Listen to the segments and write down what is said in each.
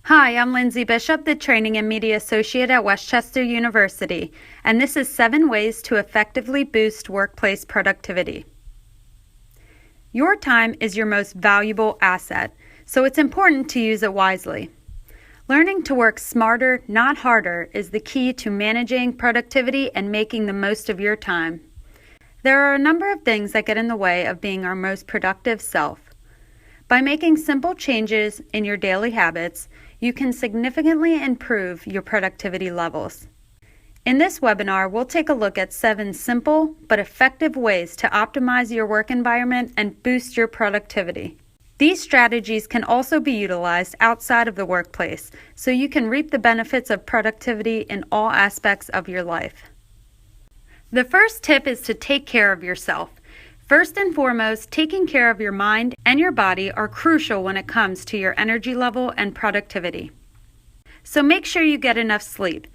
Hi, I'm Lindsay Bishop, the Training and Media Associate at Westchester University, and this is 7 ways to effectively boost workplace productivity. Your time is your most valuable asset, so it's important to use it wisely. Learning to work smarter, not harder, is the key to managing productivity and making the most of your time. There are a number of things that get in the way of being our most productive self. By making simple changes in your daily habits, you can significantly improve your productivity levels. In this webinar, we'll take a look at 7 simple but effective ways to optimize your work environment and boost your productivity. These strategies can also be utilized outside of the workplace, so you can reap the benefits of productivity in all aspects of your life. The first tip is to take care of yourself. First and foremost, taking care of your mind and your body are crucial when it comes to your energy level and productivity. So make sure you get enough sleep.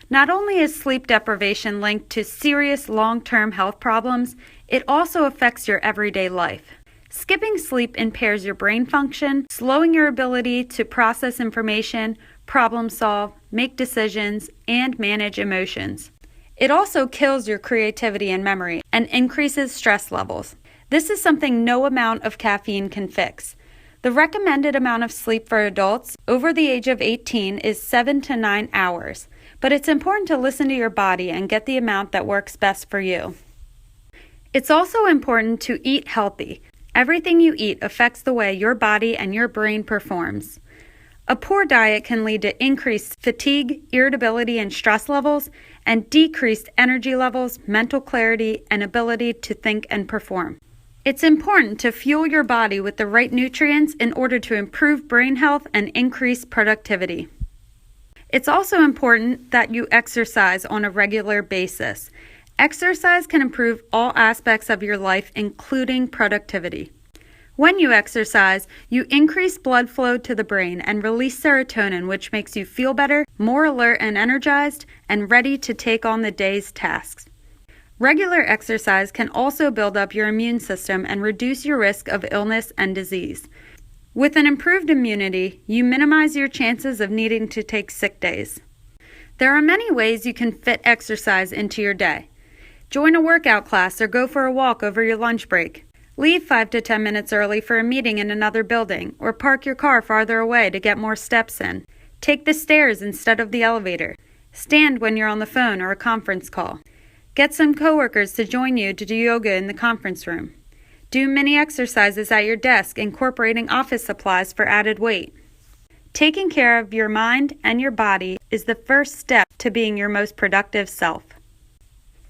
Not only is sleep deprivation linked to serious long-term health problems, it also affects your everyday life. Skipping sleep impairs your brain function, slowing your ability to process information, problem solve, make decisions, and manage emotions. It also kills your creativity and memory and increases stress levels. This is something no amount of caffeine can fix. The recommended amount of sleep for adults over the age of 18 is 7 to 9 hours, but it's important to listen to your body and get the amount that works best for you. It's also important to eat healthy. Everything you eat affects the way your body and your brain performs. A poor diet can lead to increased fatigue, irritability, and stress levels, and decreased energy levels, mental clarity, and ability to think and perform. It's important to fuel your body with the right nutrients in order to improve brain health and increase productivity. It's also important that you exercise on a regular basis. Exercise can improve all aspects of your life, including productivity. When you exercise, you increase blood flow to the brain and release serotonin, which makes you feel better, more alert and energized, and ready to take on the day's tasks. Regular exercise can also build up your immune system and reduce your risk of illness and disease. With an improved immunity, you minimize your chances of needing to take sick days. There are many ways you can fit exercise into your day. Join a workout class or go for a walk over your lunch break. Leave 5 to 10 minutes early for a meeting in another building, or park your car farther away to get more steps in. Take the stairs instead of the elevator. Stand when you're on the phone or a conference call. Get some coworkers to join you to do yoga in the conference room. Do mini exercises at your desk, incorporating office supplies for added weight. Taking care of your mind and your body is the first step to being your most productive self.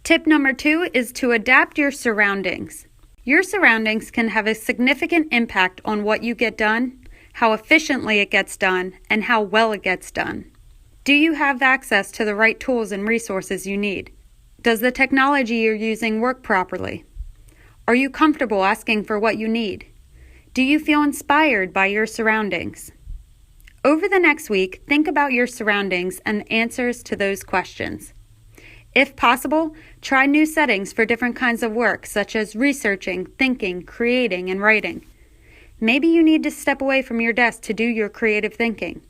Tip number 2 is to adapt your surroundings. Your surroundings can have a significant impact on what you get done, how efficiently it gets done, and how well it gets done. Do you have access to the right tools and resources you need? Does the technology you're using work properly? Are you comfortable asking for what you need? Do you feel inspired by your surroundings? Over the next week, think about your surroundings and answers to those questions. If possible, try new settings for different kinds of work, such as researching, thinking, creating, and writing. Maybe you need to step away from your desk to do your creative thinking.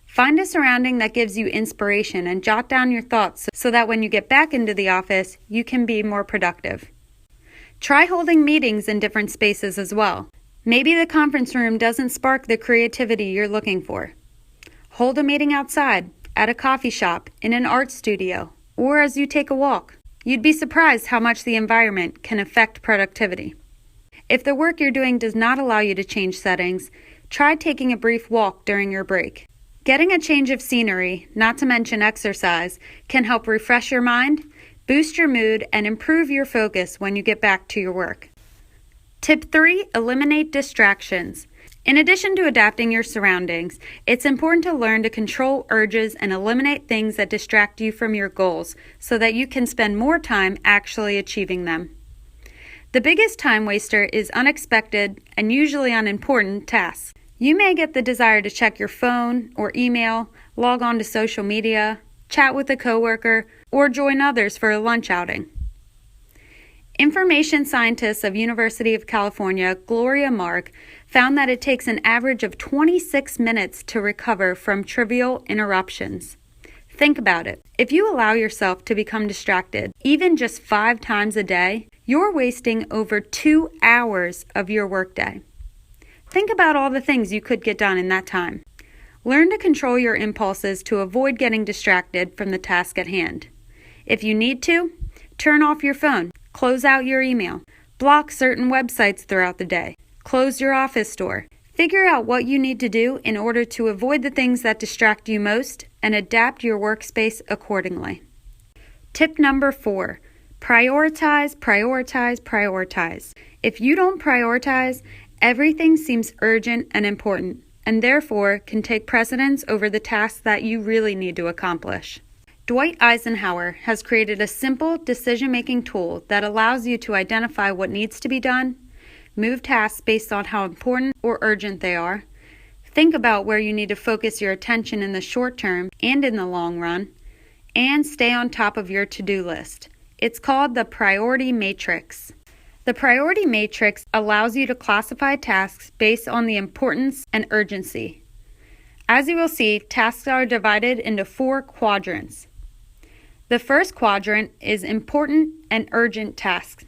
Find a surrounding that gives you inspiration and jot down your thoughts so that when you get back into the office, you can be more productive. Try holding meetings in different spaces as well. Maybe the conference room doesn't spark the creativity you're looking for. Hold a meeting outside, at a coffee shop, in an art studio, or as you take a walk. You'd be surprised how much the environment can affect productivity. If the work you're doing does not allow you to change settings, try taking a brief walk during your break. Getting a change of scenery, not to mention exercise, can help refresh your mind, boost your mood, and improve your focus when you get back to your work. Tip 3, eliminate distractions. In addition to adapting your surroundings, it's important to learn to control urges and eliminate things that distract you from your goals so that you can spend more time actually achieving them. The biggest time waster is unexpected and usually unimportant tasks. You may get the desire to check your phone or email, log on to social media, chat with a coworker, or join others for a lunch outing. Information scientist of University of California, Gloria Mark, found that it takes an average of 26 minutes to recover from trivial interruptions. Think about it. If you allow yourself to become distracted, even just 5 times a day, you're wasting over 2 hours of your workday. Think about all the things you could get done in that time. Learn to control your impulses to avoid getting distracted from the task at hand. If you need to, turn off your phone, close out your email, block certain websites throughout the day, close your office door. Figure out what you need to do in order to avoid the things that distract you most and adapt your workspace accordingly. Tip number 4, prioritize, prioritize, prioritize. If you don't prioritize, everything seems urgent and important, and therefore can take precedence over the tasks that you really need to accomplish. Dwight Eisenhower has created a simple decision-making tool that allows you to identify what needs to be done, move tasks based on how important or urgent they are, think about where you need to focus your attention in the short term and in the long run, and stay on top of your to-do list. It's called the Priority Matrix. The Priority Matrix allows you to classify tasks based on the importance and urgency. As you will see, tasks are divided into 4 quadrants. The first quadrant is important and urgent tasks.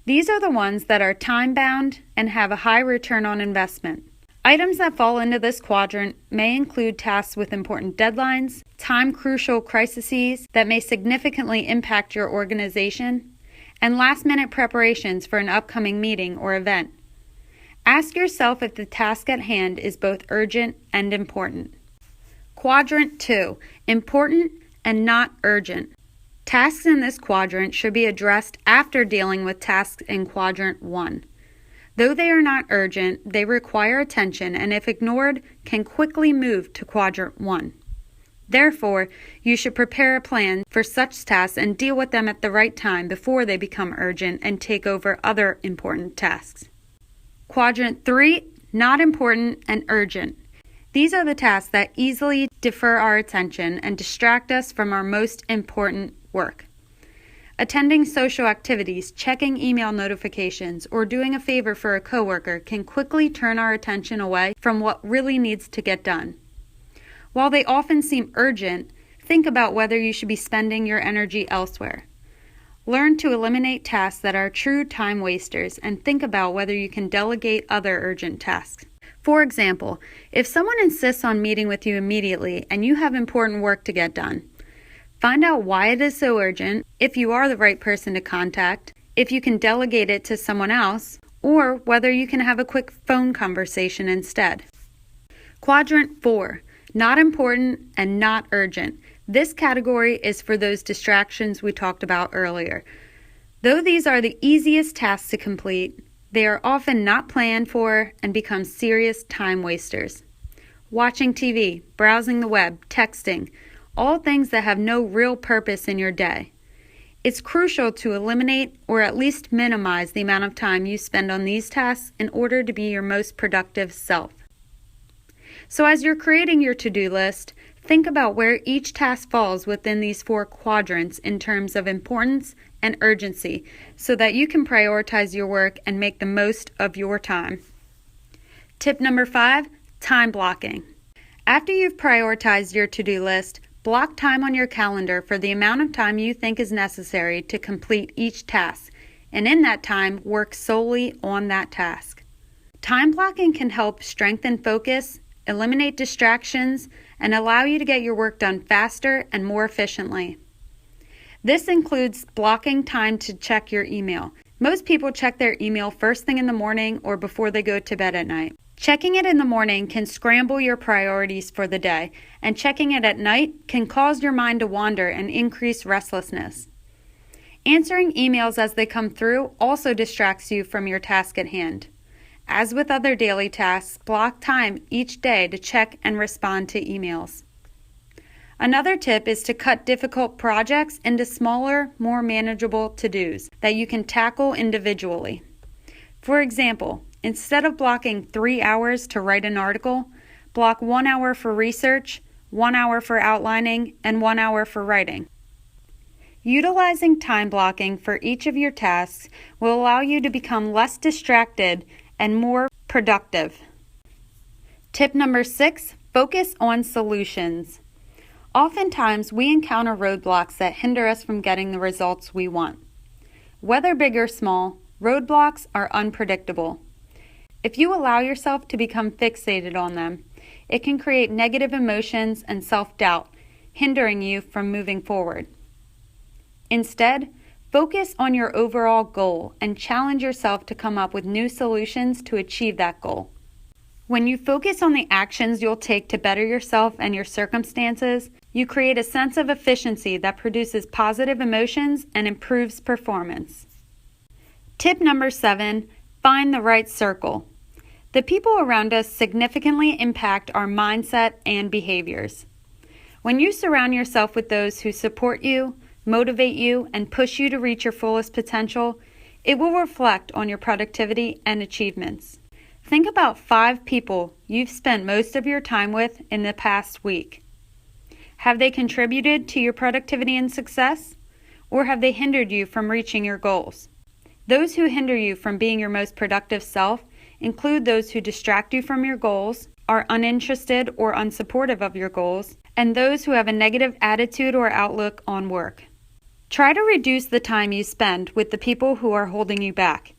These are the ones that are time-bound and have a high return on investment. Items that fall into this quadrant may include tasks with important deadlines, time-crucial crises that may significantly impact your organization, and last-minute preparations for an upcoming meeting or event. Ask yourself if the task at hand is both urgent and important. Quadrant 2, important and not urgent. Tasks in this quadrant should be addressed after dealing with tasks in Quadrant 1. Though they are not urgent, they require attention and if ignored, can quickly move to Quadrant 1. Therefore, you should prepare a plan for such tasks and deal with them at the right time before they become urgent and take over other important tasks. Quadrant 3, not important and urgent. These are the tasks that easily defer our attention and distract us from our most important work. Attending social activities, checking email notifications, or doing a favor for a coworker can quickly turn our attention away from what really needs to get done. While they often seem urgent, think about whether you should be spending your energy elsewhere. Learn to eliminate tasks that are true time wasters and think about whether you can delegate other urgent tasks. For example, if someone insists on meeting with you immediately and you have important work to get done, find out why it is so urgent, if you are the right person to contact, if you can delegate it to someone else, or whether you can have a quick phone conversation instead. Quadrant 4, not important and not urgent. This category is for those distractions we talked about earlier. Though these are the easiest tasks to complete, they are often not planned for and become serious time wasters. Watching TV, browsing the web, texting, all things that have no real purpose in your day. It's crucial to eliminate or at least minimize the amount of time you spend on these tasks in order to be your most productive self. So as you're creating your to-do list, think about where each task falls within these 4 quadrants in terms of importance and urgency so that you can prioritize your work and make the most of your time. Tip number 5, time blocking. After you've prioritized your to-do list, block time on your calendar for the amount of time you think is necessary to complete each task, and in that time, work solely on that task. Time blocking can help strengthen focus, eliminate distractions, and allow you to get your work done faster and more efficiently. This includes blocking time to check your email. Most people check their email first thing in the morning or before they go to bed at night. Checking it in the morning can scramble your priorities for the day, and checking it at night can cause your mind to wander and increase restlessness. Answering emails as they come through also distracts you from your task at hand. As with other daily tasks, block time each day to check and respond to emails. Another tip is to cut difficult projects into smaller, more manageable to-dos that you can tackle individually. For example, instead of blocking 3 hours to write an article, block 1 hour for research, 1 hour for outlining, and 1 hour for writing. Utilizing time blocking for each of your tasks will allow you to become less distracted and more productive. Tip number 6, focus on solutions. Oftentimes, we encounter roadblocks that hinder us from getting the results we want. Whether big or small, roadblocks are unpredictable. If you allow yourself to become fixated on them, it can create negative emotions and self-doubt, hindering you from moving forward. Instead, focus on your overall goal and challenge yourself to come up with new solutions to achieve that goal. When you focus on the actions you'll take to better yourself and your circumstances, you create a sense of efficiency that produces positive emotions and improves performance. Tip number 7, find the right circle. The people around us significantly impact our mindset and behaviors. When you surround yourself with those who support you, motivate you, and push you to reach your fullest potential, it will reflect on your productivity and achievements. Think about 5 people you've spent most of your time with in the past week. Have they contributed to your productivity and success, or have they hindered you from reaching your goals? Those who hinder you from being your most productive self include those who distract you from your goals, are uninterested or unsupportive of your goals, and those who have a negative attitude or outlook on work. Try to reduce the time you spend with the people who are holding you back,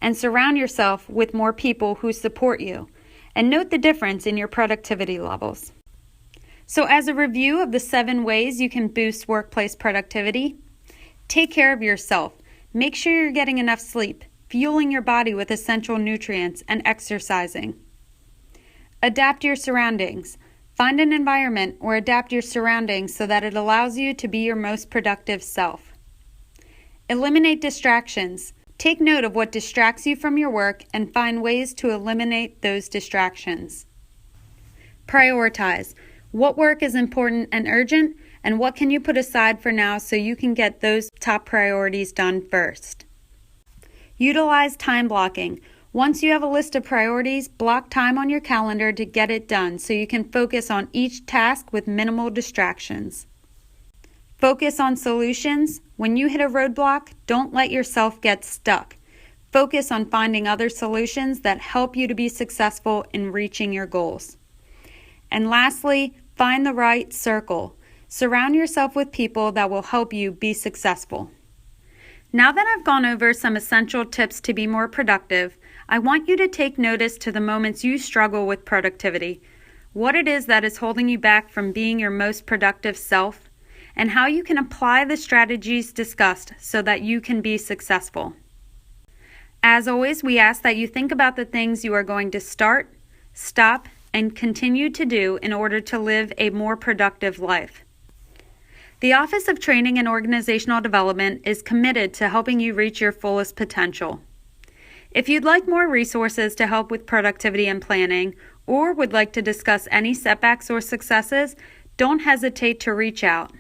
and surround yourself with more people who support you, and note the difference in your productivity levels. So as a review of the 7 ways you can boost workplace productivity, take care of yourself. Make sure you're getting enough sleep, fueling your body with essential nutrients, and exercising. Adapt your surroundings. Find an environment or adapt your surroundings so that it allows you to be your most productive self. Eliminate distractions. Take note of what distracts you from your work and find ways to eliminate those distractions. Prioritize. What work is important and urgent, and what can you put aside for now so you can get those top priorities done first? Utilize time blocking. Once you have a list of priorities, block time on your calendar to get it done so you can focus on each task with minimal distractions. Focus on solutions. When you hit a roadblock, don't let yourself get stuck. Focus on finding other solutions that help you to be successful in reaching your goals. And lastly, find the right circle. Surround yourself with people that will help you be successful. Now that I've gone over some essential tips to be more productive, I want you to take notice to the moments you struggle with productivity, what it is that is holding you back from being your most productive self, and how you can apply the strategies discussed so that you can be successful. As always, we ask that you think about the things you are going to start, stop, and continue to do in order to live a more productive life. The Office of Training and Organizational Development is committed to helping you reach your fullest potential. If you'd like more resources to help with productivity and planning, or would like to discuss any setbacks or successes, don't hesitate to reach out.